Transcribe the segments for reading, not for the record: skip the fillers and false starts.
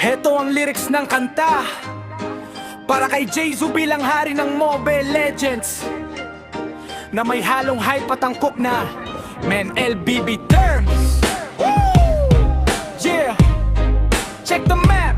Heto ang lyrics ng kanta para kay Jayzu bilang hari ng Mobile Legends, na may halong hype at angkop na men LBB terms. Woo! Yeah, check the map.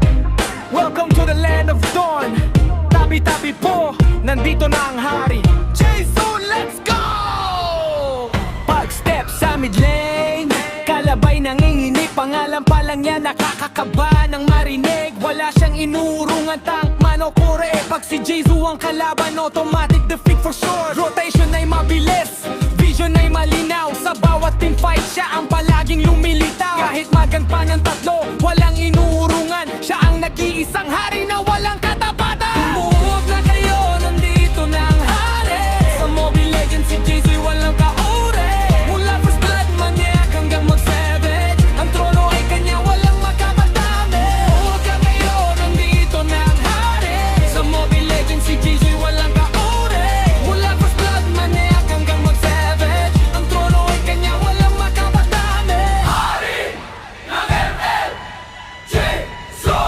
Welcome to the land of dawn. Tabi-tabi po, nandito na ang hari. Jayzu, let's go! Pag-step sa mid lane, kalabay nanginginig, pangalan pa lang yan nakakakaba ng marinig. Wala siyang inurungan tank, mano kure. Pag si Jayzu ang kalaban, automatic defeat for sure. Rotation ay mabilis, vision ay malinaw. Sa bawat team fight siya ang palaging lumilitaw. Kahit magang pa ng tatlo, walang inurungan. Siya ang nag-iisang hari na walang katapatan. Bumuhog na kayo, nandito na ang hari. Sa Mobile Legends si Jayzu walang kaure. Mula first blood maniac hanggang mag-savage, ang trono ay kanya walang makakatami. Bumuhog na kayo, nandito na ang hari. Sa Mobile Legends si Jayzu walang kaure. Mula first blood maniac hanggang mag-savage, ang trono ay kanya walang makakatami. Hari ng ML Jayzu!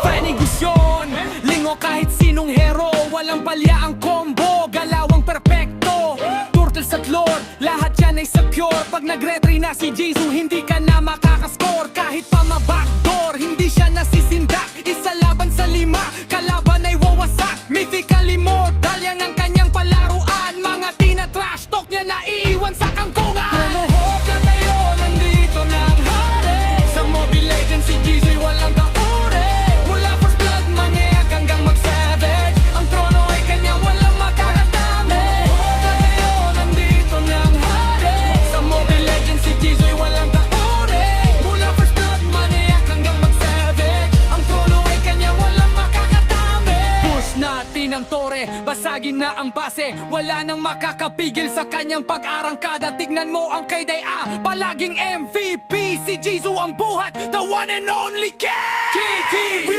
Panigusyon, lingo kahit sinong hero. Walang palya ang combo, galawang perpekto. Turtles at lord, lahat yan ay secure. Pag nag-retry na si Jayzu, hindi ka na makakascore. Kahit pa ma-backdoor, hindi siya nasisindak. Isa laban sa lima, kalaban ay wawasak. Mythically mortal, yan ang kanyang palaruan. Mga tina-trash talk niya na iiwan sa kangkungan. Bumuhog na tayo, nandito na ang hari. Sa Mobile Legends si Jayzu walang kaure. Mula first blood maniac hanggang mag-savage, ang trono ay kanya walang makakatami. Bumuhog na tayo, nandito na ang hari. Sa Mobile Legends si Jayzu walang kaure. Mula first blood maniac hanggang mag-savage, ang trono ay kanya walang makakatami. Push natin ang tore, basagin na ang base. Wala nang makakapigil sa kanyang pag-arangkada. Tignan mo ang kay Day-A, palaging MVP. Si Jayzu ang buhat, the one and only king. Kiki,